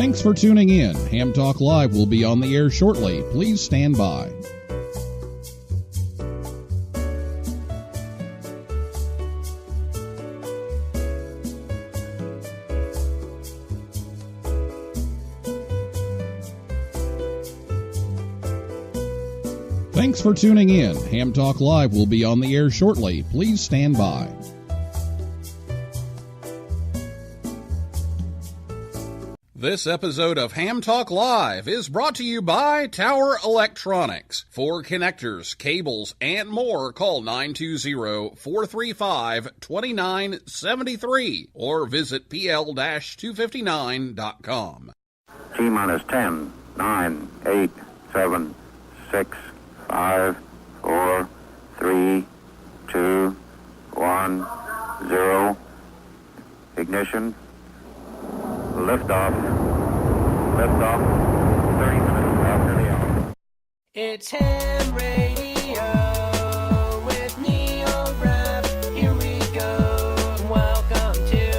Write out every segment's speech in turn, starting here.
Thanks for tuning in. Ham Talk Live will be on the air shortly. Please stand by. Thanks for tuning in. Ham Talk Live will be on the air shortly. Please stand by. This episode of Ham Talk Live is brought to you by Tower Electronics. For connectors, cables, and more, call 920-435-2973 or visit pl-259.com. T-minus 10, 9, 8, 7, 6, 5, 4, 3, 2, 1, 0. Ignition. Liftoff. Liftoff. 30 minutes after the hour. It's Ham Radio with Neil Rapp. Here we go. Welcome to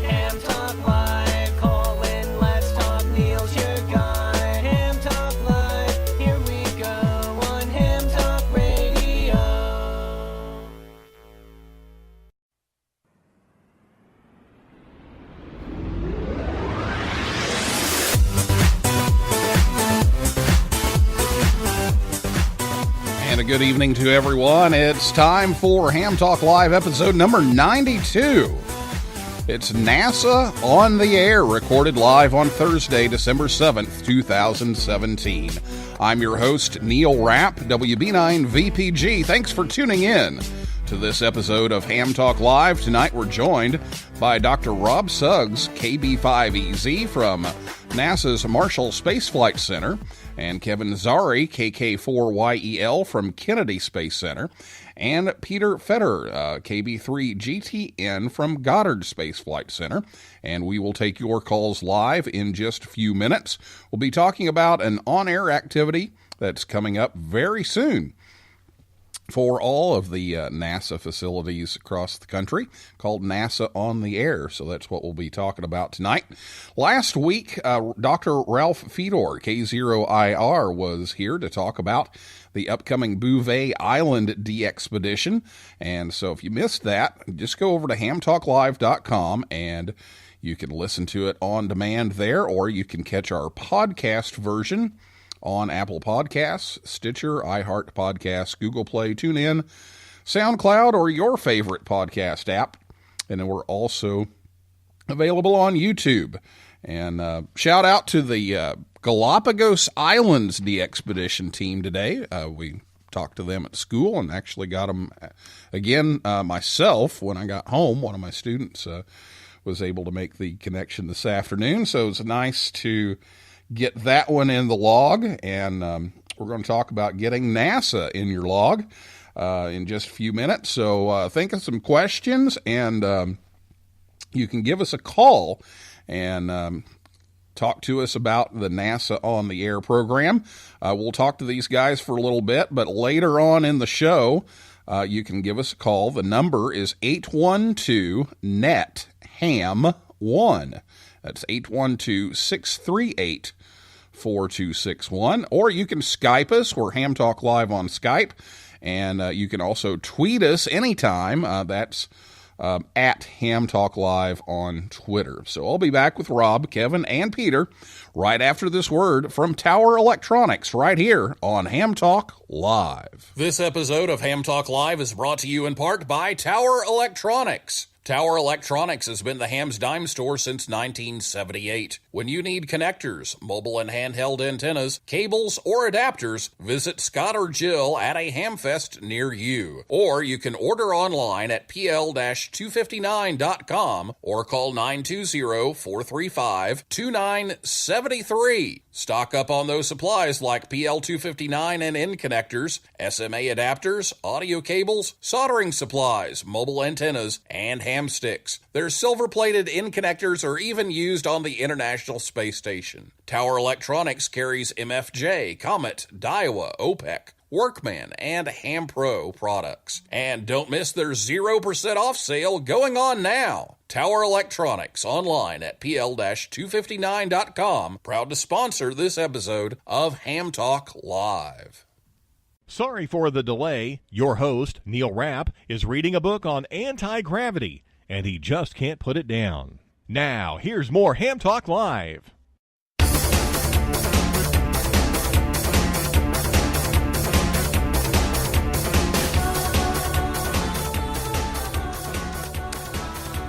Ham Talk Live. Call in, let's talk. Neil's your guy. Ham Talk Live. Here we go on Ham Talk Radio. And a good evening to everyone. It's time for Ham Talk Live episode number 92. It's NASA on the Air, recorded live on Thursday, December 7th, 2017. I'm your host, Neil Rapp, WB9VPG. Thanks for tuning in to this episode of Ham Talk Live. Tonight we're joined by Dr. Rob Suggs, KB5EZ from NASA's Marshall Space Flight Center, and Kevin Zari, KK4YEL from Kennedy Space Center, and Peter Fetterer, KB3GTN from Goddard Space Flight Center. And we will take your calls live in just a few minutes. We'll be talking about an on-air activity that's coming up very soon for all of the NASA facilities across the country, called NASA on the Air. So that's what we'll be talking about tonight. Last week, Dr. Ralph Fedor, K0IR, was here to talk about the upcoming Bouvet Island de-expedition. And so if you missed that, just go over to hamtalklive.com and you can listen to it on demand there, or you can catch our podcast version on Apple Podcasts, Stitcher, iHeart Podcasts, Google Play, TuneIn, SoundCloud, or your favorite podcast app. And then we're also available on YouTube. And shout out to the Galapagos Islands de-expedition team today. We talked to them at school and actually got them again myself when I got home. One of my students was able to make the connection this afternoon. So it's nice to get that one in the log, and we're going to talk about getting NASA in your log in just a few minutes. So think of some questions, and you can give us a call and talk to us about the NASA on the Air program. We'll talk to these guys for a little bit, but later on in the show, you can give us a call. The number is 812-NET-HAM-1. That's 812-638-4261. Or you can Skype us. We're Ham Talk Live on Skype. And you can also tweet us anytime. That's at Ham Talk Live on Twitter. So I'll be back with Rob, Kevin, and Peter right after this word from Tower Electronics right here on Ham Talk Live. This episode of Ham Talk Live is brought to you in part by Tower Electronics. Tower Electronics has been the Ham's Dime store since 1978. When you need connectors, mobile and handheld antennas, cables, or adapters, visit Scott or Jill at a Hamfest near you. Or you can order online at pl-259.com or call 920-435-2973. Stock up on those supplies like PL259 and N connectors, SMA adapters, audio cables, soldering supplies, mobile antennas, and ham sticks. Their silver-plated N connectors are even used on the International Space Station. Tower Electronics carries MFJ, Comet, Daiwa, OPEC, Workman, and Ham Pro products. And don't miss their 0% off sale going on now. Tower Electronics online at pl-259.com. Proud to sponsor this episode of Ham Talk Live. Sorry for the delay. Your host, Neil Rapp, is reading a book on anti-gravity, and he just can't put it down. Now, here's more Ham Talk Live.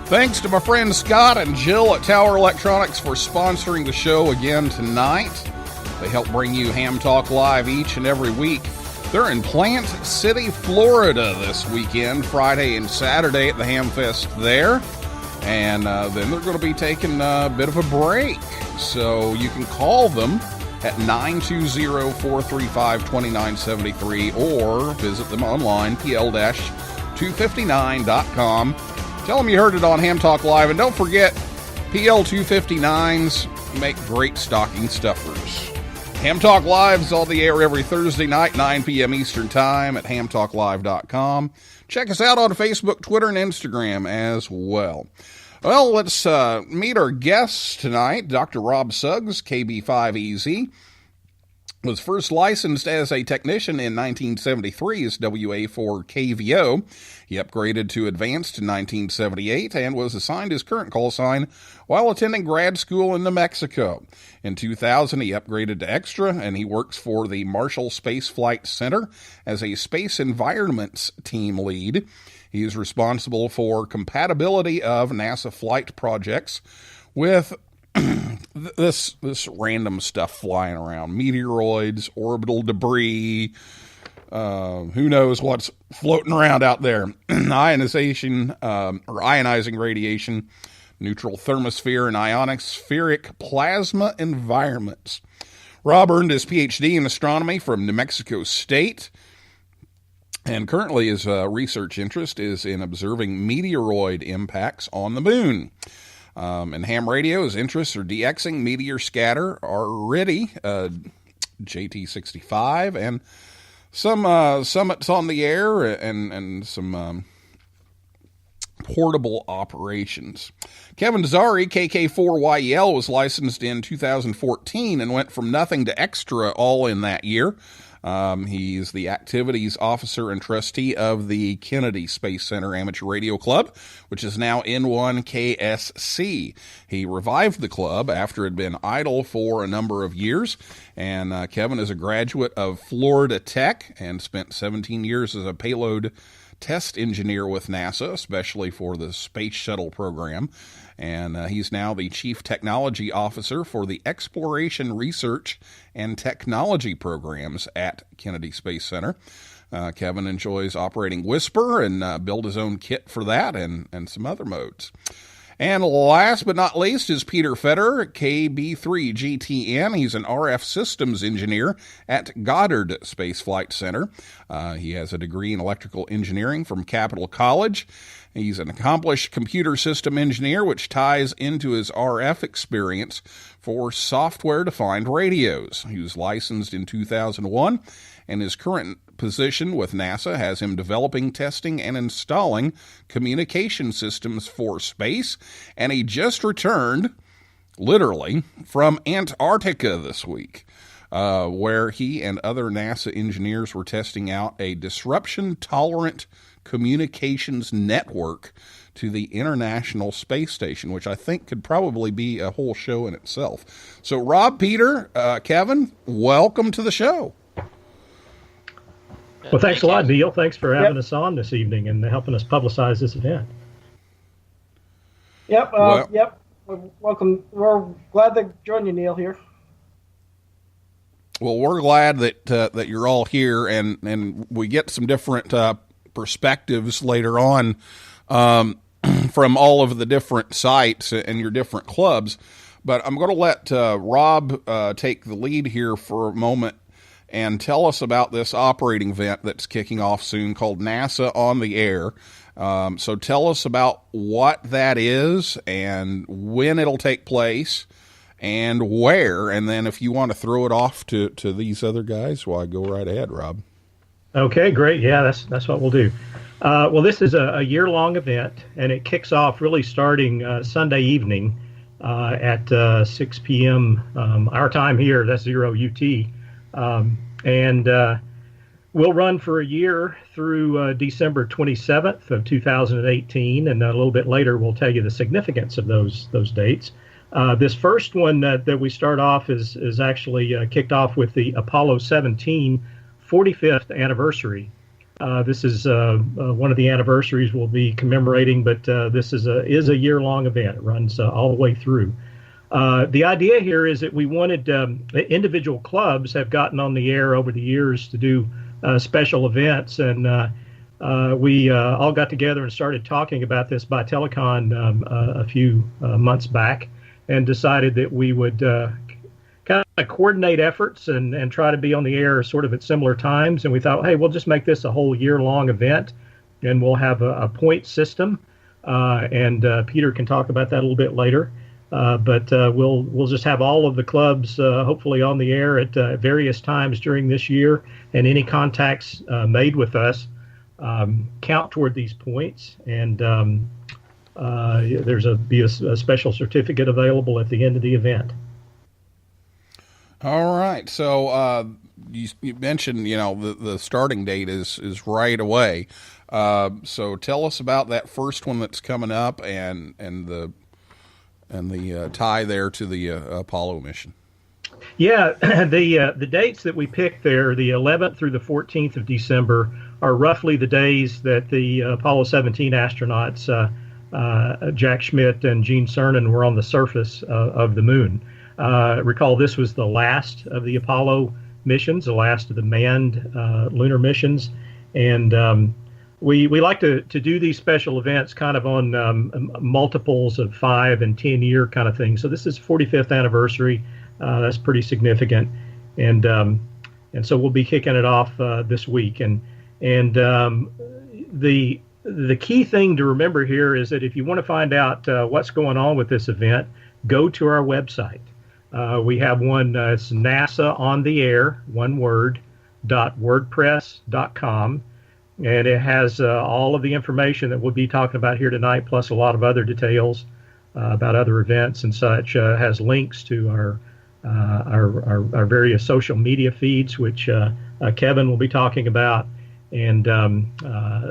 Thanks to my friends Scott and Jill at Tower Electronics for sponsoring the show again tonight. They help bring you Ham Talk Live each and every week. They're in Plant City, Florida this weekend, Friday and Saturday at the Ham Fest there. And then they're going to be taking a bit of a break. So you can call them at 920-435-2973 or visit them online, pl-259.com. Tell them you heard it on Ham Talk Live. And don't forget, PL259s make great stocking stuffers. Ham Talk Live is on the air every Thursday night, 9 p.m. Eastern Time at hamtalklive.com. Check us out on Facebook, Twitter, and Instagram as well. Well, let's meet our guests tonight. Dr. Rob Suggs, KB5EZ, was first licensed as a technician in 1973 as WA4KVO. He upgraded to advanced in 1978 and was assigned his current call sign while attending grad school in New Mexico. In 2000, he upgraded to extra, and he works for the Marshall Space Flight Center as a space environments team lead. He is responsible for compatibility of NASA flight projects with this random stuff flying around, meteoroids, orbital debris, who knows what's floating around out there, ionization or ionizing radiation, neutral thermosphere, and ionospheric plasma environments. Rob earned his PhD in astronomy from New Mexico State, and currently his research interest is in observing meteoroid impacts on the moon. In ham radio, his interests are DXing, meteor scatter, already JT65, and some summits on the air, and some portable operations. Kevin Zari, KK4YEL, was licensed in 2014 and went from nothing to extra all in that year. He's the activities officer and trustee of the Kennedy Space Center Amateur Radio Club, which is now N1KSC. He revived the club after it had been idle for a number of years, and Kevin is a graduate of Florida Tech and spent 17 years as a payload test engineer with NASA, especially for the Space Shuttle program. And he's now the Chief Technology Officer for the Exploration Research and Technology programs at Kennedy Space Center. Kevin enjoys operating Whisper and build his own kit for that and some other modes. And last but not least is Peter Fetterer, KB3GTN. He's an RF systems engineer at Goddard Space Flight Center. He has a degree in electrical engineering from Capital College. He's an accomplished computer system engineer, which ties into his RF experience for software-defined radios. He was licensed in 2001, and his current position with NASA has him developing, testing, and installing communication systems for space, and he just returned, literally, from Antarctica this week, where he and other NASA engineers were testing out a disruption-tolerant communications network to the International Space Station, which I think could probably be a whole show in itself. So, Rob, Peter, Kevin, welcome to the show. Well, thanks a lot, Neil. Thanks for having us on this evening and helping us publicize this event. Yep. Welcome. We're glad to join you, Neil, here. Well, we're glad that you're all here, and we get some different perspectives later on from all of the different sites and your different clubs. But I'm going to let Rob take the lead here for a moment and tell us about this operating event that's kicking off soon called NASA on the Air. So tell us about what that is and when it'll take place and where. And then if you want to throw it off to these other guys, why, go right ahead, Rob. Okay, great. Yeah, that's what we'll do. Well, this is a year-long event, and it kicks off really starting Sunday evening at 6 p.m. Our time here. That's 0 UT, and we'll run for a year through December 27th of 2018, and a little bit later we'll tell you the significance of those dates. This first one that we start off is actually kicked off with the Apollo 17 45th anniversary. This is one of the anniversaries we'll be commemorating, but this is a year-long event. It runs all the way through. The idea here is that we wanted individual clubs have gotten on the air over the years to do special events, and we all got together and started talking about this by telecon a few months back, and decided that we would kind of coordinate efforts and try to be on the air sort of at similar times. And we thought, hey, we'll just make this a whole year-long event, and we'll have a point system. And Peter can talk about that a little bit later. But we'll just have all of the clubs hopefully on the air at various times during this year, and any contacts made with us count toward these points. And there's a special certificate available at the end of the event. All right. So you mentioned, the starting date is right away. So tell us about that first one that's coming up and the tie there to the Apollo mission. Yeah, the dates that we picked there, the 11th through the 14th of December, are roughly the days that the Apollo 17 astronauts, Jack Schmitt and Gene Cernan, were on the surface of the moon. Recall, this was the last of the Apollo missions, the last of the manned lunar missions, and we like to do these special events kind of on multiples of 5 and 10 year kind of thing. So this is 45th anniversary. That's pretty significant, and so we'll be kicking it off this week. And the key thing to remember here is that if you want to find out what's going on with this event, go to our website. We have one. It's NASA on the Air, one word, .wordpress.com. And it has all of the information that we'll be talking about here tonight, plus a lot of other details about other events and such. Has links to our various social media feeds, which Kevin will be talking about, and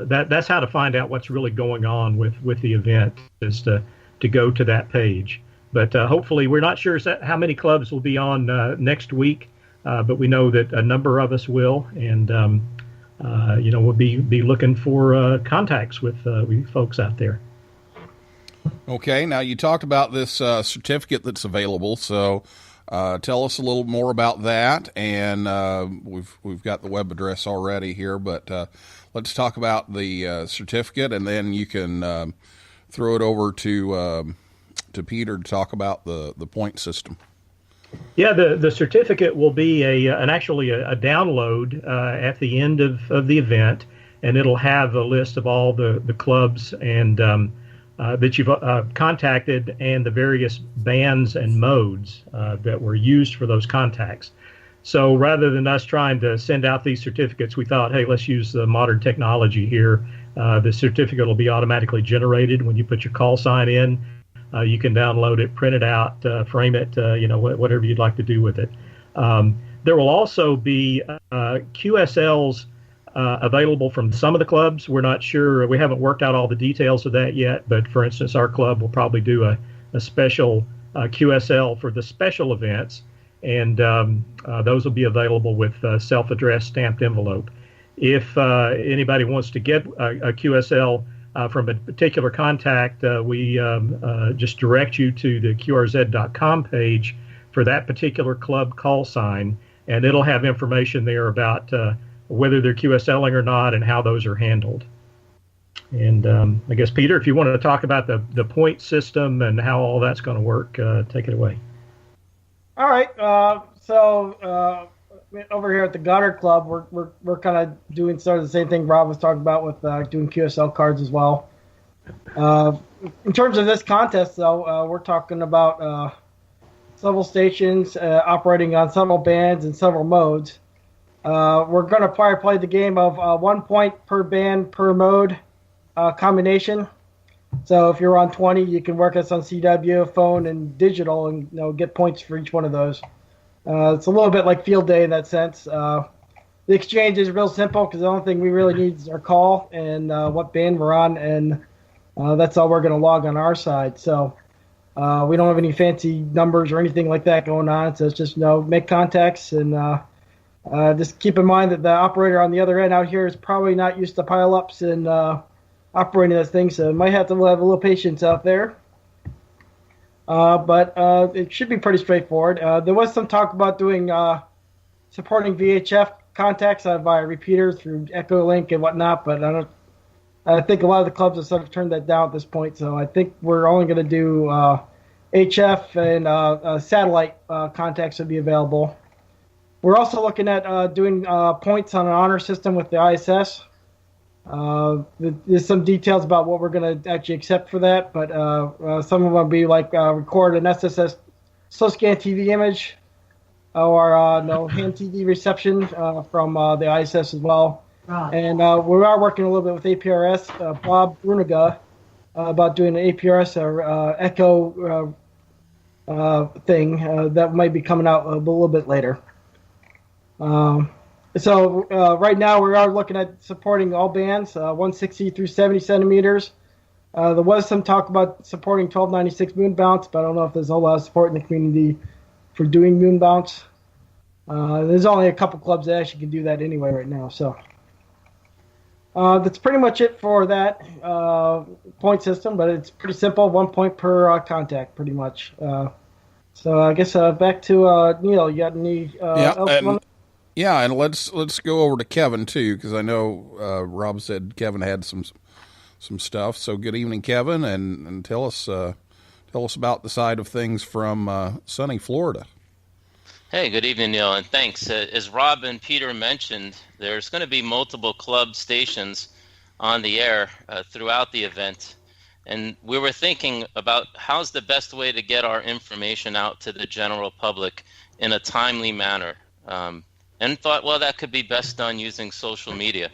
that's how to find out what's really going on with the event, is to go to that page. But hopefully, we're not sure how many clubs will be on next week, but we know that a number of us will, and we'll be looking for contacts with folks out there. Okay, now you talked about this certificate that's available, so tell us a little more about that. And we've got the web address already here, but let's talk about the certificate, and then you can throw it over to Peter to talk about the point system. Yeah, the certificate will be actually a download at the end of the event, and it'll have a list of all the clubs and that you've contacted, and the various bands and modes that were used for those contacts. So rather than us trying to send out these certificates, we thought, hey, let's use the modern technology here. The certificate will be automatically generated when you put your call sign in. You can download it, print it out, frame it, whatever you'd like to do with it. There will also be QSLs available from some of the clubs. We're not sure. We haven't worked out all the details of that yet. But for instance, our club will probably do a special QSL for the special events. And those will be available with self-addressed stamped envelope. If anybody wants to get a QSL from a particular contact, we just direct you to the qrz.com page for that particular club call sign, and it'll have information there about whether they're QSLing or not and how those are handled. And I guess, Peter, if you wanted to talk about the point system and how all that's going to work, take it away. All right. So over here at the Goddard Club, we're kind of doing sort of the same thing Rob was talking about with doing QSL cards as well. In terms of this contest, though, we're talking about several stations operating on several bands and several modes. We're going to probably play the game of 1 point per band per mode combination. So if you're on 20, you can work us on CW, phone, and digital, and get points for each one of those. It's a little bit like field day in that sense. The exchange is real simple because the only thing we really need is our call and what band we're on, and that's all we're going to log on our side. So we don't have any fancy numbers or anything like that going on. So it's just make contacts and just keep in mind that the operator on the other end out here is probably not used to pileups and operating this thing, so might have to have a little patience out there. But it should be pretty straightforward. There was some talk about doing supporting VHF contacts via repeaters through Echolink and whatnot, but I think a lot of the clubs have sort of turned that down at this point. So I think we're only going to do HF and satellite contacts would be available. We're also looking at doing points on an honor system with the ISS. There's some details about what we're going to actually accept for that, but some of them will be like record an SSS slow scan TV image or hand TV reception from the ISS as well. Right. And we are working a little bit with APRS, Bob Bruniga, about doing an APRS or Echo thing that might be coming out a little bit later. So right now we are looking at supporting all bands, 160 through 70 centimeters. There was some talk about supporting 1296 moon bounce, but I don't know if there's a whole lot of support in the community for doing moon bounce. There's only a couple clubs that actually can do that anyway right now. So that's pretty much it for that point system, but it's pretty simple, 1 point per contact pretty much. So I guess back to Neil. You got any else? Yeah, and let's go over to Kevin too, because I know Rob said Kevin had some stuff. So good evening, Kevin, and tell us about the side of things from sunny Florida. Hey, good evening, Neil, and thanks. As Rob and Peter mentioned, there's going to be multiple club stations on the air throughout the event, and we were thinking about how's the best way to get our information out to the general public in a timely manner. And thought, well, that could be best done using social media.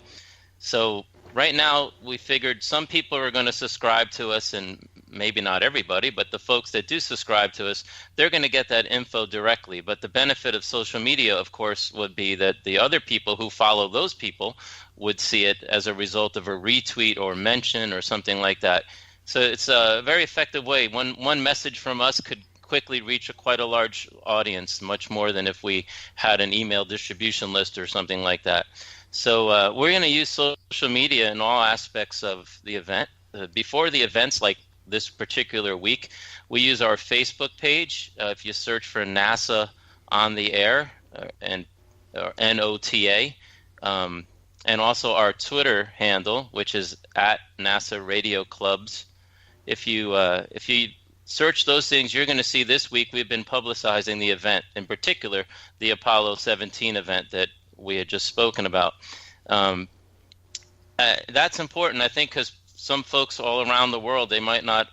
So right now, we figured some people are going to subscribe to us, and maybe not everybody, but the folks that do subscribe to us, they're going to get that info directly. But the benefit of social media, of course, would be that the other people who follow those people would see it as a result of a retweet or mention or something like that. So it's a very effective way. One message from us could quickly reach quite a large audience, much more than if we had an email distribution list or something like that. So we're going to use social media in all aspects of the event. Before the events, like this particular week, we use our Facebook page. If you search for NASA on the Air and NOTA, and also our Twitter handle, which is at NASA Radio Clubs. If you search those things, you're going to see this week we've been publicizing the event, in particular the Apollo 17 event that we had just spoken about. That's important, I think, because some folks all around the world, they might not,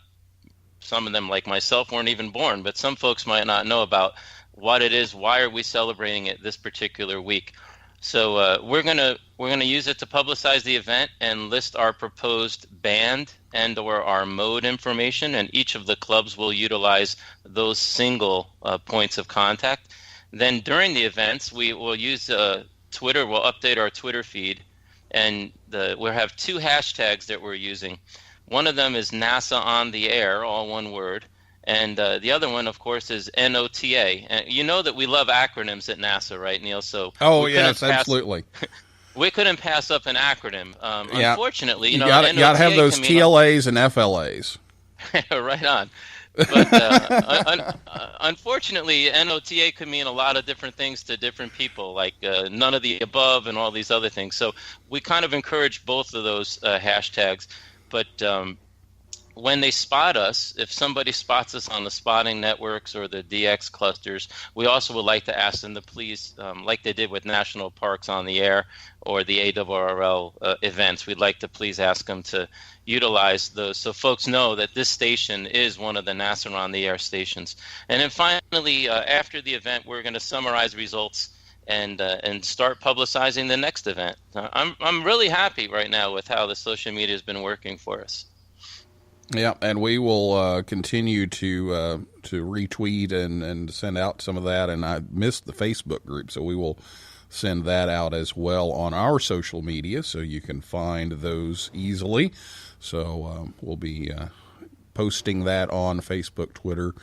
some of them like myself weren't even born, but some folks might not know about what it is, why are we celebrating it this particular week. So we're gonna use it to publicize the event and list our proposed band and or our mode information, and each of the clubs will utilize those single points of contact. Then during the events, we will use Twitter. We'll update our Twitter feed, and we'll have two hashtags that we're using. One of them is NASA on the Air, all one word. And the other one, of course, is NOTA. And you know that we love acronyms at NASA, right, Neil? So yes, absolutely. We couldn't pass up an acronym. Yeah. Unfortunately, you got to have those TLAs and FLAs. Right on. But unfortunately, NOTA could mean a lot of different things to different people, like none of the above and all these other things. So we kind of encourage both of those hashtags. But when they spot us, if somebody spots us on the spotting networks or the DX clusters, we also would like to ask them to please, like they did with National Parks on the Air or the ARRL events, we'd like to please ask them to utilize those so folks know that this station is one of the NASA on the Air stations. And then finally, after the event, we're going to summarize results and start publicizing the next event. I'm really happy right now with how the social media has been working for us. Yeah, and we will continue to retweet and send out some of that. And I missed the Facebook group, so we will send that out as well on our social media, so you can find those easily. So we'll be posting that on Facebook, Twitter,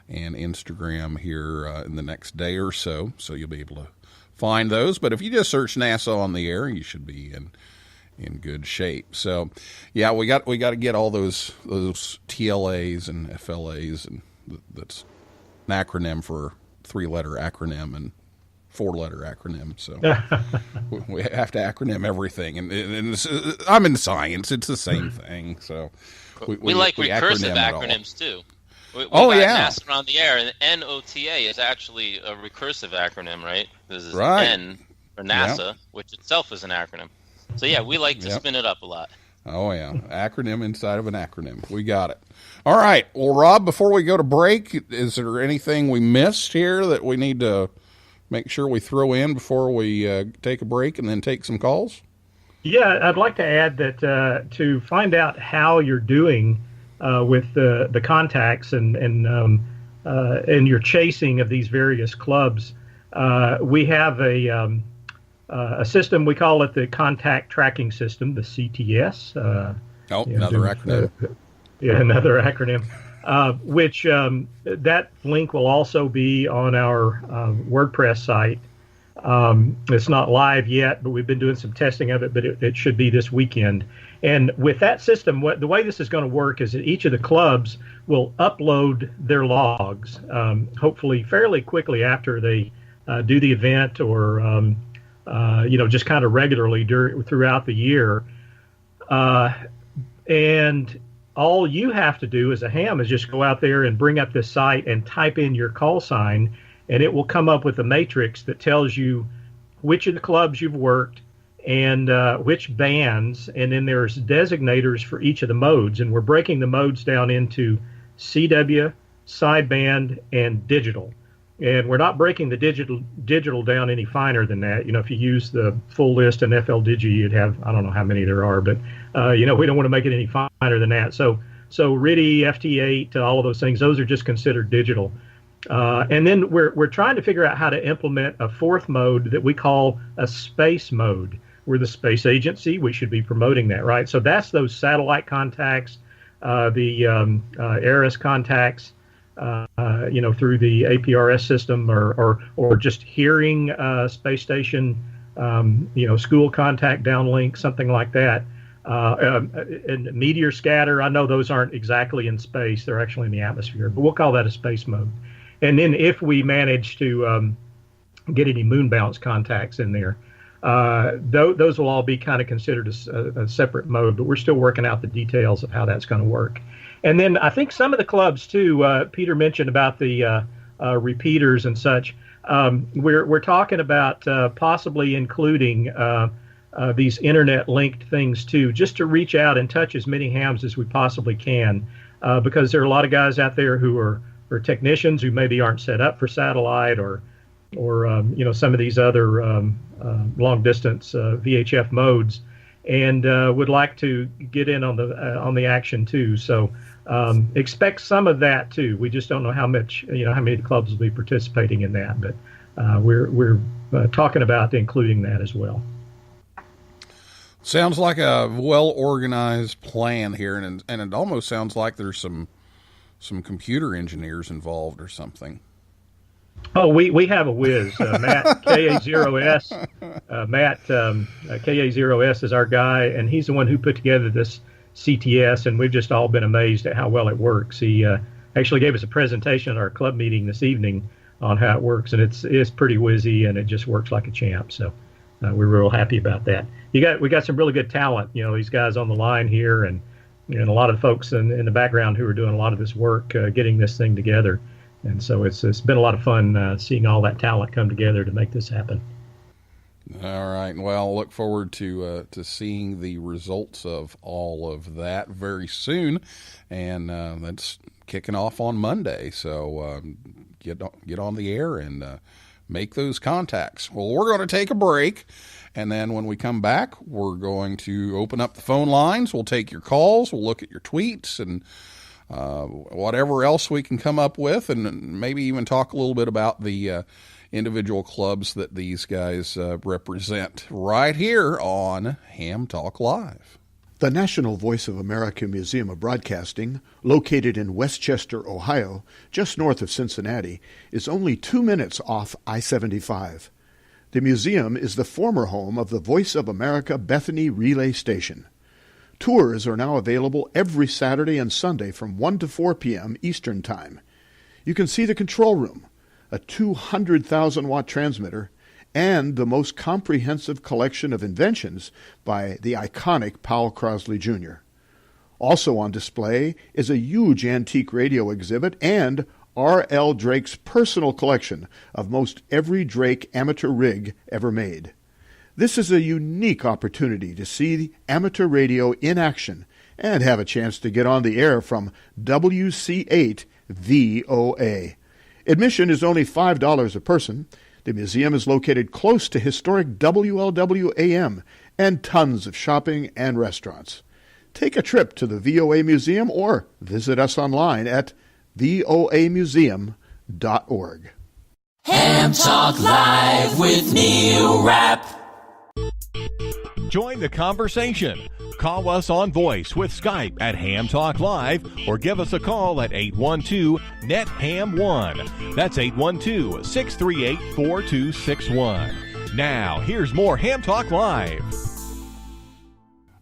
and Instagram here in the next day or so. So you'll be able to find those. But if you just search NASA on the air, you should be in good shape. So, yeah, we got to get all those TLAs and FLAs, and that's an acronym for 3-letter acronym and 4-letter acronym. So we have to acronym everything, and I'm in science; it's the same thing. So we like recursive acronyms too. We got got NASA on the air, and NOTA is actually a recursive acronym, right? This is right. N for NASA, which itself is an acronym. So, yeah, we like to spin it up a lot. Oh, yeah. Acronym inside of an acronym. We got it. All right. Well, Rob, before we go to break, is there anything we missed here that we need to make sure we throw in before we take a break and then take some calls? Yeah, I'd like to add that to find out how you're doing with the contacts and your chasing of these various clubs, we have a system, we call it the Contact Tracking System, the CTS. Another acronym. Another acronym. Which that link will also be on our WordPress site. It's not live yet, but we've been doing some testing of it, but it should be this weekend. And with that system, the way this is going to work is that each of the clubs will upload their logs, hopefully fairly quickly after they do the event, or just kind of regularly throughout the year. And all you have to do as a ham is just go out there and bring up this site and type in your call sign, and it will come up with a matrix that tells you which of the clubs you've worked and which bands, and then there's designators for each of the modes, and we're breaking the modes down into CW, sideband, and digital. And we're not breaking the digital down any finer than that. If you use the full list in FLDigi, you'd have, I don't know how many there are, but, we don't want to make it any finer than that. So RIDI, FT8, all of those things, those are just considered digital. And then we're trying to figure out how to implement a fourth mode that we call a space mode. We're the space agency. We should be promoting that, right? So that's those satellite contacts, the ARIS contacts, through the APRS system, or just hearing space station, school contact downlink, something like that. And meteor scatter, I know those aren't exactly in space; they're actually in the atmosphere, but we'll call that a space mode. And then if we manage to get any moon bounce contacts in there, those will all be kind of considered a separate mode, but we're still working out the details of how that's going to work. And then I think some of the clubs too, Peter mentioned about the repeaters and such. We're talking about possibly including these internet linked things too, just to reach out and touch as many hams as we possibly can, because there are a lot of guys out there who are technicians who maybe aren't set up for satellite or some of these other long distance VHF modes, and would like to get in on the action too. So expect some of that too. We just don't know how many clubs will be participating in that, but we're talking about including that as well. Sounds like a well-organized plan here, and it almost sounds like there's some computer engineers involved or something. Oh, we have a whiz, Matt KA0S. Matt KA0S is our guy, and he's the one who put together this CTS, and we've just all been amazed at how well it works. He actually gave us a presentation at our club meeting this evening on how it works, and it's pretty whizzy, and it just works like a champ. So we're real happy about that. We got some really good talent. These guys on the line here, and a lot of folks in the background who are doing a lot of this work, getting this thing together. And so it's been a lot of fun seeing all that talent come together to make this happen. All right. Well, look forward to seeing the results of all of that very soon, and that's kicking off on Monday. So get on the air and make those contacts. Well, we're going to take a break, and then when we come back, we're going to open up the phone lines. We'll take your calls. We'll look at your tweets and whatever else we can come up with, and maybe even talk a little bit about the individual clubs that these guys represent right here on Ham Talk Live. The National Voice of America Museum of Broadcasting, located in Westchester, Ohio, just north of Cincinnati, is only 2 minutes off I-75. The museum is the former home of the Voice of America Bethany Relay Station. Tours are now available every Saturday and Sunday from 1 to 4 p.m. Eastern Time. You can see the control room, a 200,000-watt transmitter, and the most comprehensive collection of inventions by the iconic Powell Crosley Jr. Also on display is a huge antique radio exhibit and R.L. Drake's personal collection of most every Drake amateur rig ever made. This is a unique opportunity to see amateur radio in action and have a chance to get on the air from WC8 VOA. Admission is only $5 a person. The museum is located close to historic WLW-AM and tons of shopping and restaurants. Take a trip to the VOA Museum or visit us online at voamuseum.org. Ham Talk Live with Neil Rapp. Join the conversation. Call us on voice with Skype at Ham Talk Live or give us a call at 812-NET-HAM1. That's 812-638-4261. Now, here's more Ham Talk Live.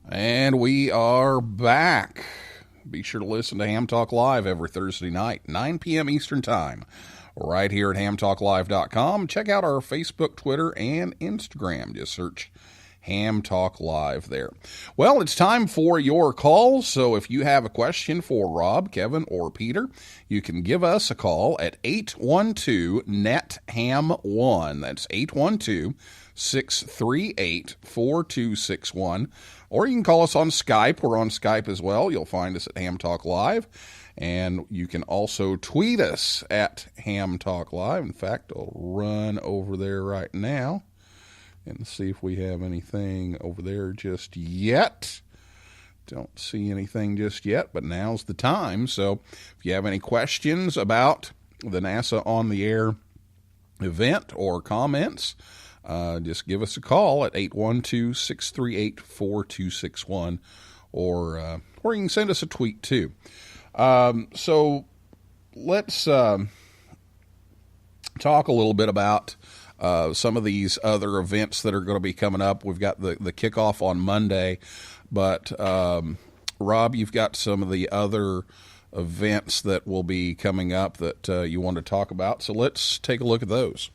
And we are back. Be sure to listen to Ham Talk Live every Thursday night, 9 p.m. Eastern Time, right here at hamtalklive.com. Check out our Facebook, Twitter, and Instagram. Just search Ham Talk Live there. Well, it's time for your calls, so if you have a question for Rob, Kevin, or Peter, you can give us a call at 812-NET-HAM1. That's 812-638-4261. Or you can call us on Skype. We're on Skype as well. You'll find us at Ham Talk Live. And you can also tweet us at Ham Talk Live. In fact, I'll run over there right now and see if we have anything over there just yet. Don't see anything just yet, but now's the time. So if you have any questions about the NASA On the Air event or comments, just give us a call at 812-638-4261, or you can send us a tweet too. So let's talk a little bit about some of these other events that are going to be coming up. We've got the kickoff on Monday, but Rob, you've got some of the other events that will be coming up that you want to talk about. So let's take a look at those.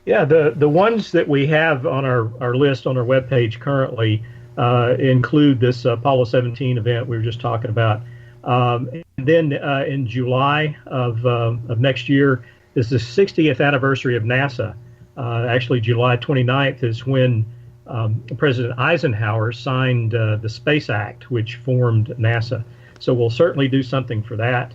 Yeah, the ones that we have on our list on our webpage currently include this Apollo 17 event we were just talking about. And then in July of next year is the 60th anniversary of NASA. Actually, July 29th is when President Eisenhower signed the Space Act, which formed NASA. So we'll certainly do something for that.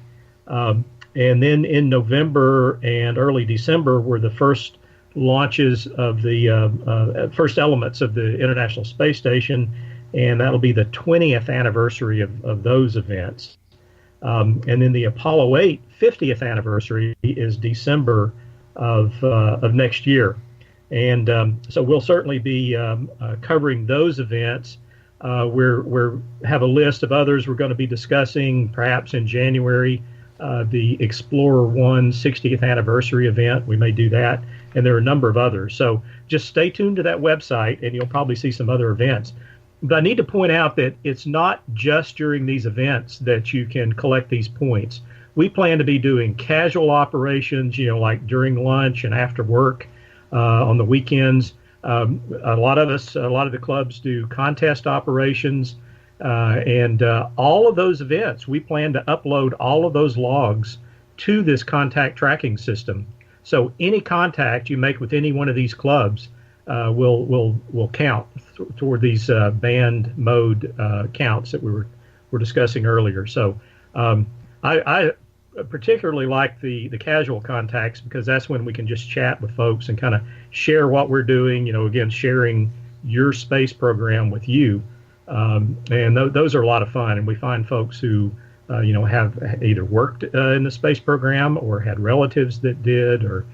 And then in November and early December were the first launches of the first elements of the International Space Station, and that'll be the 20th anniversary of those events. And then the Apollo 8 50th anniversary is December of next year. And so we'll certainly be covering those events. We're have a list of others we're going to be discussing perhaps in January. The Explorer 1 60th anniversary event, we may do that. And there are a number of others. So just stay tuned to that website and you'll probably see some other events. But I need to point out that it's not just during these events that you can collect these points. We plan to be doing casual operations, like during lunch and after work, on the weekends. A lot of the clubs do contest operations, and all of those events, we plan to upload all of those logs to this contact tracking system. So any contact you make with any one of these clubs will count toward these band mode counts that we were discussing earlier. So I particularly like the casual contacts, because that's when we can just chat with folks and kind of share what we're doing. Again, sharing your space program with you, and those are a lot of fun. And we find folks who have either worked in the space program or had relatives that did, or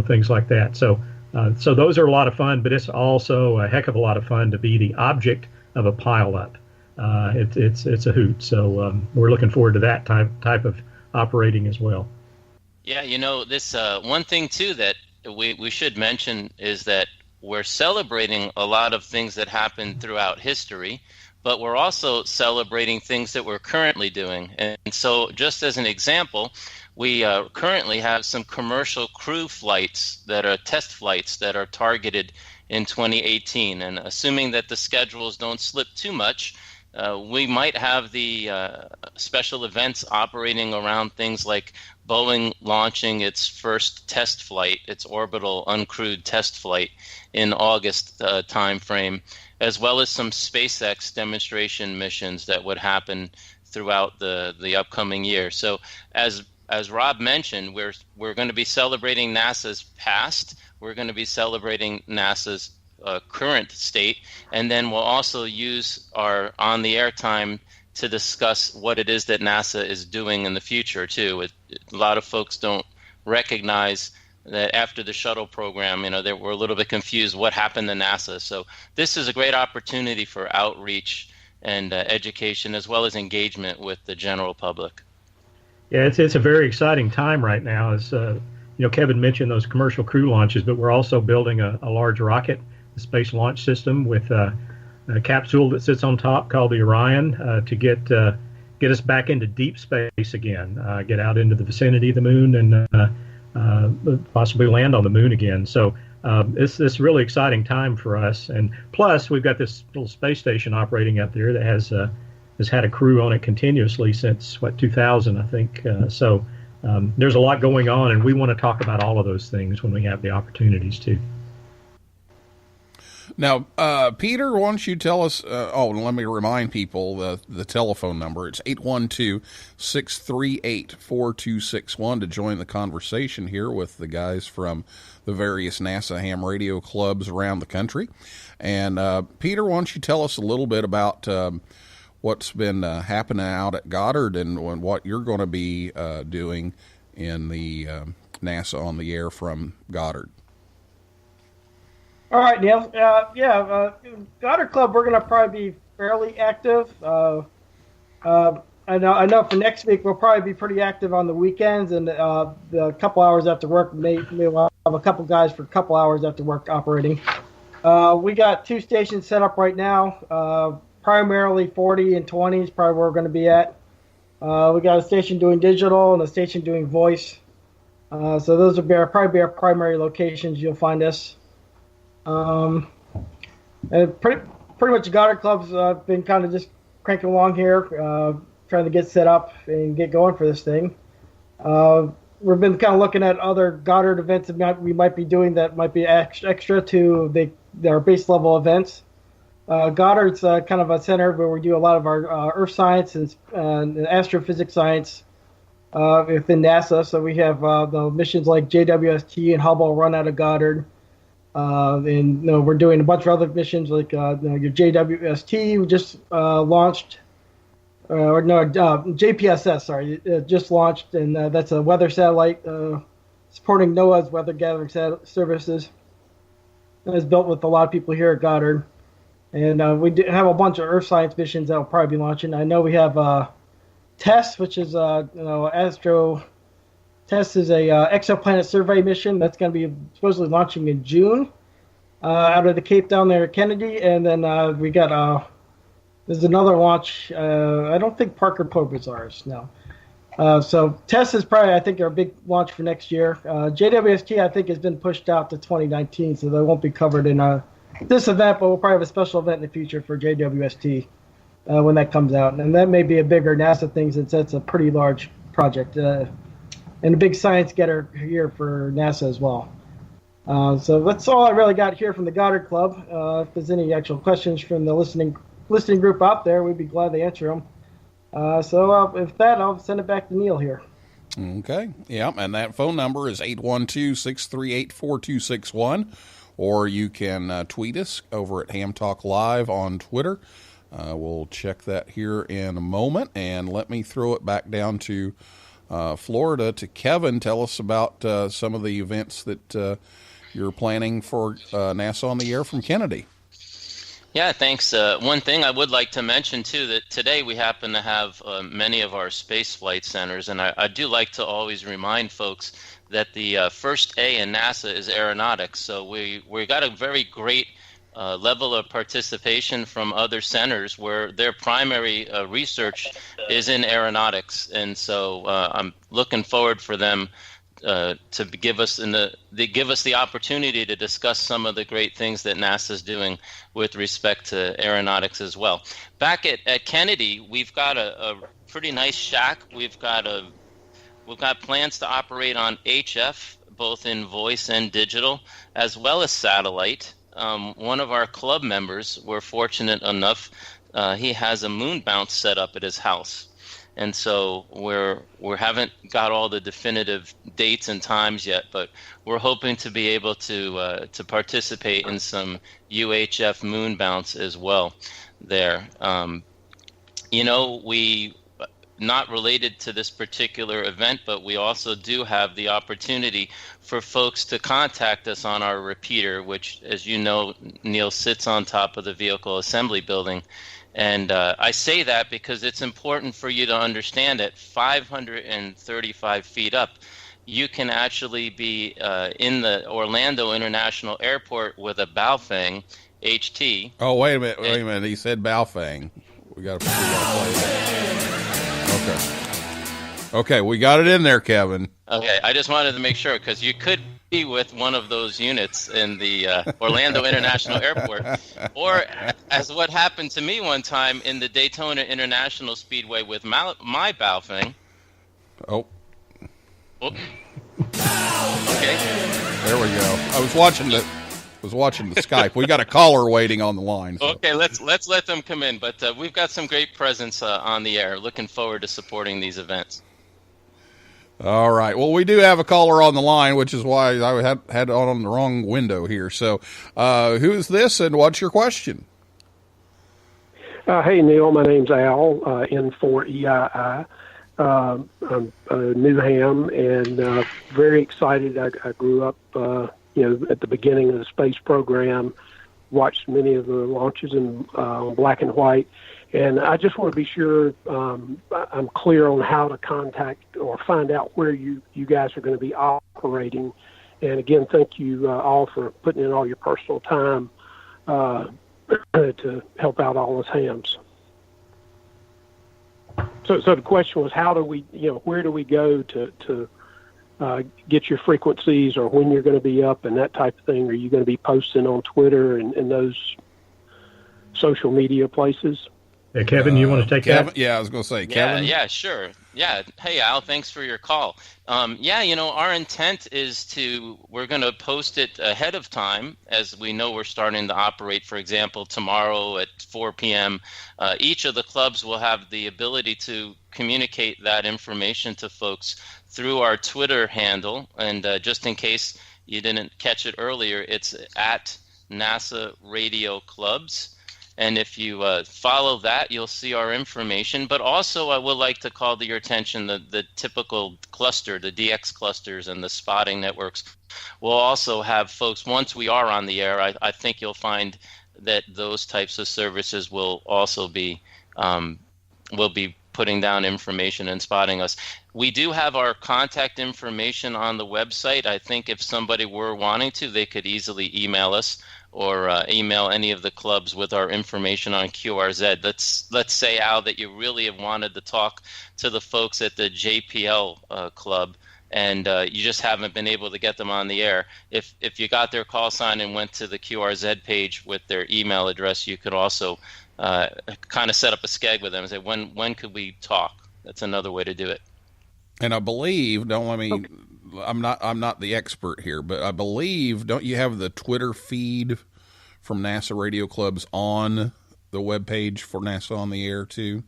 things like that. So those are a lot of fun, but it's also a heck of a lot of fun to be the object of a pileup. It's a hoot. So we're looking forward to that type of operating as well. Yeah, this one thing too that we should mention is that we're celebrating a lot of things that happened throughout history, but we're also celebrating things that we're currently doing. And so just as an example, we currently have some commercial crew flights that are test flights that are targeted in 2018. And assuming that the schedules don't slip too much, we might have the special events operating around things like Boeing launching its first test flight, its orbital uncrewed test flight in August timeframe, as well as some SpaceX demonstration missions that would happen throughout the upcoming year. So as Rob mentioned, we're going to be celebrating NASA's past. We're going to be celebrating NASA's current state, and then we'll also use our on-the-air time to discuss what it is that NASA is doing in the future, too. A lot of folks don't recognize that after the shuttle program, they were a little bit confused what happened to NASA. So this is a great opportunity for outreach and education, as well as engagement with the general public. Yeah, it's a very exciting time right now. As Kevin mentioned those commercial crew launches, but we're also building a large rocket, the Space Launch System, with a capsule that sits on top called the Orion to get us back into deep space again, get out into the vicinity of the moon, and possibly land on the moon again. So it's this really exciting time for us. And plus, we've got this little space station operating up there that has had a crew on it continuously since 2000, I think. So there's a lot going on, and we want to talk about all of those things when we have the opportunities to. Now, Peter, why don't you tell us, let me remind people the telephone number. It's 812-638-4261 to join the conversation here with the guys from the various NASA ham radio clubs around the country. And Peter, why don't you tell us a little bit about what's been happening out at Goddard and what you're going to be doing in the NASA on the Air from Goddard. All right, Neil. Goddard Club, we're going to probably be fairly active. I know for next week we'll probably be pretty active on the weekends, and the couple hours after work, maybe we'll have a couple guys for a couple hours after work operating. We got 2 stations set up right now, primarily 40 and 20 is probably where we're going to be at. We got a station doing digital and a station doing voice. So those will probably be our primary locations. You'll find us. And pretty much Goddard Club's been kind of just cranking along here, trying to get set up and get going for this thing. We've been kind of looking at other Goddard events that we might be doing that might be extra to their base level events. Goddard's kind of a center where we do a lot of our earth science and astrophysics science within NASA. So we have the missions like JWST and Hubble run out of Goddard. And we're doing a bunch of other missions like your JWST we just launched, JPSS, sorry, just launched, and that's a weather satellite supporting NOAA's weather gathering services. And it's built with a lot of people here at Goddard. And we have a bunch of Earth science missions that will probably be launching. I know we have TESS, which is Astro. TESS is a exoplanet survey mission that's going to be supposedly launching in June out of the Cape down there at Kennedy. And then we got there's another launch. I don't think Parker Probe is ours now. So TESS is probably, I think, our big launch for next year. JWST, I think, has been pushed out to 2019, so they won't be covered in this event, but we'll probably have a special event in the future for JWST when that comes out. And that may be a bigger NASA thing since that's a pretty large project. And a big science getter here for NASA as well. So that's all I really got here from the Goddard Club. If there's any actual questions from the listening group out there, we'd be glad to answer them. So with that, I'll send it back to Neil here. Okay. Yeah, and that phone number is 812-638-4261, or you can tweet us over at Ham Talk Live on Twitter. We'll check that here in a moment, and let me throw it back down to Florida to Kevin. Tell us about some of the events that you're planning for NASA on the Air from Kennedy. Yeah, thanks. One thing I would like to mention, too, that today we happen to have many of our space flight centers, and I do like to always remind folks that the first A in NASA is aeronautics. So we got a very great level of participation from other centers where their primary research is in aeronautics. And so I'm looking forward for them to give us the opportunity to discuss some of the great things that NASA is doing with respect to aeronautics as well. Back at Kennedy, we've got a pretty nice shack. We've got plans to operate on HF, both in voice and digital, as well as satellite. One of our club members, we're fortunate enough, he has a moon bounce set up at his house. And so we haven't got all the definitive dates and times yet, but we're hoping to be able to participate in some UHF moon bounce as well there. We not related to this particular event, but we also do have the opportunity for folks to contact us on our repeater, which, as you know, Neil, sits on top of the vehicle assembly building. And I say that because it's important for you to understand that 535 feet up, you can actually be in the Orlando International Airport with a Baofeng HT. Oh, wait a minute. He said Baofeng. We got to play that. Okay, we got it in there, Kevin. Okay, I just wanted to make sure, because you could be with one of those units in the Orlando International Airport, or as what happened to me one time in the Daytona International Speedway with my Baofeng. Oh. Okay. There we go. I was watching the Skype. We got a caller waiting on the line. So. Okay, let's let them come in. But we've got some great presence on the air. Looking forward to supporting these events. All right. Well, we do have a caller on the line, which is why I had it on the wrong window here. So, who's this, and what's your question? Hey, Neil. My name's Al, N4EII. I'm New Ham, and very excited. I grew up, at the beginning of the space program, watched many of the launches in black and white. And I just want to be sure I'm clear on how to contact or find out where you guys are going to be operating. And again, thank you all for putting in all your personal time to help out all us hams. So the question was, how do we, where do we go to get your frequencies, or when you're going to be up and that type of thing? Are you going to be posting on Twitter and those social media places? Yeah, Kevin, you want to take that? Yeah, I was going to say, Kevin. Yeah, sure. Yeah. Hey, Al, thanks for your call. Our intent is we're going to post it ahead of time, as we know we're starting to operate, for example, tomorrow at 4 p.m. Each of the clubs will have the ability to communicate that information to folks through our Twitter handle. And just in case you didn't catch it earlier, it's at NASA Radio Clubs. And if you follow that, you'll see our information. But also, I would like to call to your attention the typical cluster, the DX clusters and the spotting networks. We'll also have folks, once we are on the air, I think you'll find that those types of services will also be putting down information and spotting us. We do have our contact information on the website. I think if somebody were wanting to, they could easily email us or email any of the clubs with our information on QRZ. Let's say, Al, that you really have wanted to talk to the folks at the JPL club, and you just haven't been able to get them on the air. If you got their call sign and went to the QRZ page with their email address, you could also kind of set up a skeg with them and say, when could we talk? That's another way to do it. And I believe, okay. I'm not the expert here, but I believe, don't you have the Twitter feed from NASA Radio Clubs on the webpage for NASA on the Air too?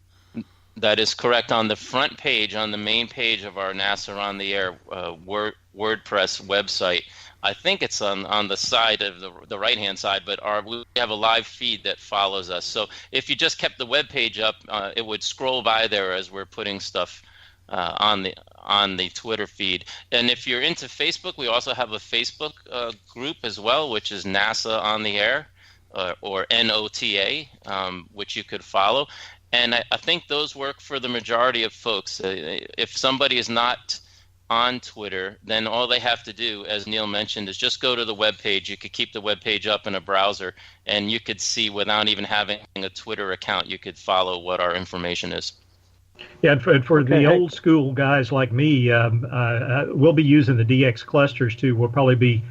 That is correct. On the front page, on the main page of our NASA on the Air WordPress website, I think it's on the side of the right-hand side, but we have a live feed that follows us. So if you just kept the web page up, it would scroll by there as we're putting stuff on the Twitter feed. And if you're into Facebook, we also have a Facebook group as well, which is NASA on the Air, or NOTA, which you could follow. And I think those work for the majority of folks. If somebody is not on Twitter, then all they have to do, as Neil mentioned, is just go to the web page. You could keep the web page up in a browser, and you could see, without even having a Twitter account, you could follow what our information is. Yeah, and for the old school guys like me, we'll be using the DX clusters too. We'll probably be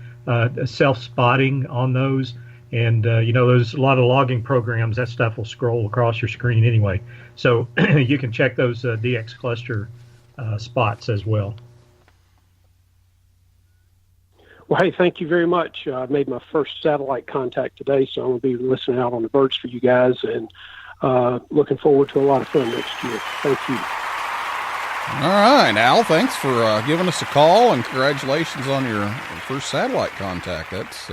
self-spotting on those. And, there's a lot of logging programs. That stuff will scroll across your screen anyway. So you can check those DX cluster spots as well. Well, hey, thank you very much. I made my first satellite contact today, so I'm going to be listening out on the birds for you guys, and looking forward to a lot of fun next year. Thank you. All right, Al, thanks for giving us a call, and congratulations on your first satellite contact. That's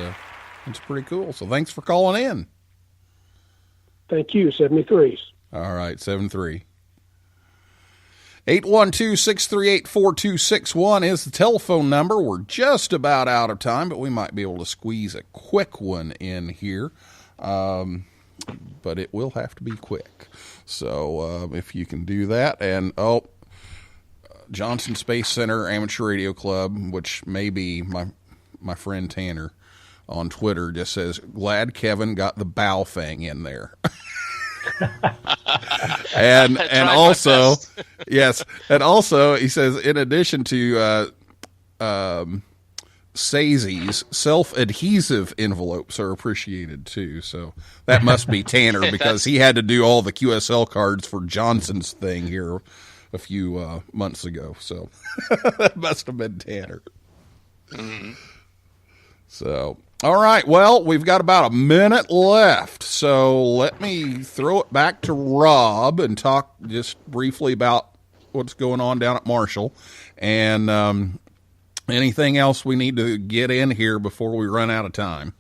pretty cool. So thanks for calling in. Thank you, 73s. All right, 73. 812-638-4261 is the telephone number. We're just about out of time, but we might be able to squeeze a quick one in here. But it will have to be quick. So if you can do that. And, Johnson Space Center Amateur Radio Club, which may be my friend Tanner on Twitter, just says, glad Kevin got the bow thing in there. and also, yes, and also he says, in addition to SAZY's, self-adhesive envelopes are appreciated too. So that must be Tanner because he had to do all the QSL cards for Johnson's thing here a few months ago. So that must have been Tanner. Mm-hmm. So, all right. Well, we've got about a minute left. So let me throw it back to Rob and talk just briefly about what's going on down at Marshall and anything else we need to get in here before we run out of time.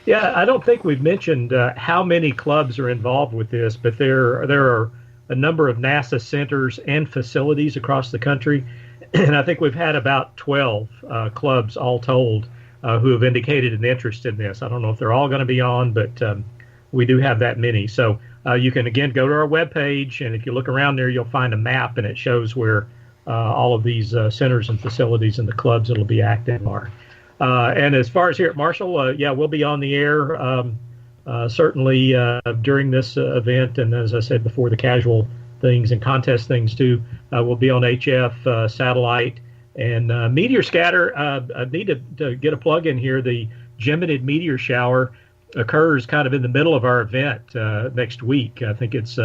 Yeah, I don't think we've mentioned how many clubs are involved with this, but there are a number of NASA centers and facilities across the country. And I think we've had about 12 clubs all told who have indicated an interest in this. I don't know if they're all going to be on, but we do have that many. So you can, again, go to our webpage, and if you look around there, you'll find a map, and it shows where all of these centers and facilities and the clubs that will be active are. And as far as here at Marshall, we'll be on the air certainly during this event. And as I said before, the casual things and contest things too. We'll be on HF satellite. And meteor scatter, I need to get a plug in here. The Geminid meteor shower occurs kind of in the middle of our event next week. I think it's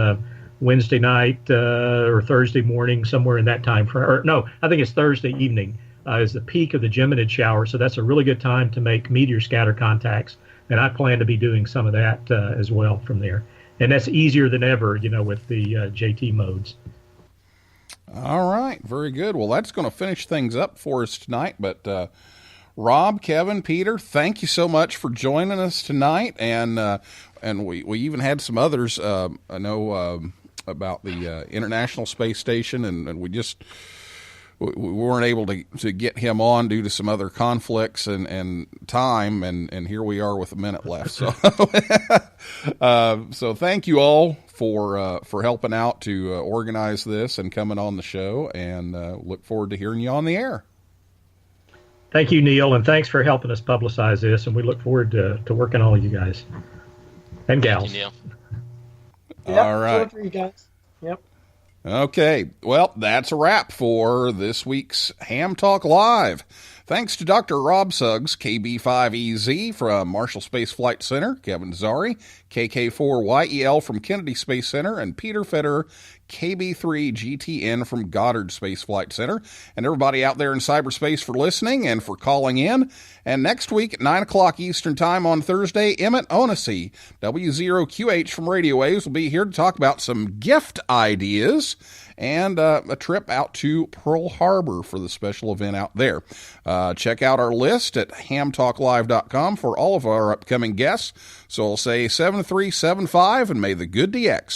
Wednesday night or Thursday morning, somewhere in that time frame. Or no, I think it's Thursday evening is the peak of the Geminid shower. So that's a really good time to make meteor scatter contacts. And I plan to be doing some of that as well from there. And that's easier than ever, with the JT modes. All right. Very good. Well, that's going to finish things up for us tonight. But Rob, Kevin, Peter, thank you so much for joining us tonight. And we even had some others, I know about the International Space Station, and we weren't able to get him on due to some other conflicts and time, and here we are with a minute left. So, so thank you all for helping out to organize this and coming on the show, and look forward to hearing you on the air. Thank you, Neil, and thanks for helping us publicize this, and we look forward to working all of you guys and gals. Thank you, Neil. Yep, all right. For you guys. Yep. Okay, well, that's a wrap for this week's Ham Talk Live. Thanks to Dr. Rob Suggs, KB5EZ from Marshall Space Flight Center, Kevin Zari, KK4YEL from Kennedy Space Center, and Peter Fetterer, KB3GTN from Goddard Space Flight Center. And everybody out there in cyberspace for listening and for calling in. And next week at 9 o'clock Eastern Time on Thursday, Emmett Onassis, W0QH from Radio Waves, will be here to talk about some gift ideas and a trip out to Pearl Harbor for the special event out there. Check out our list at hamtalklive.com for all of our upcoming guests. So I'll say 7375, and may the good DX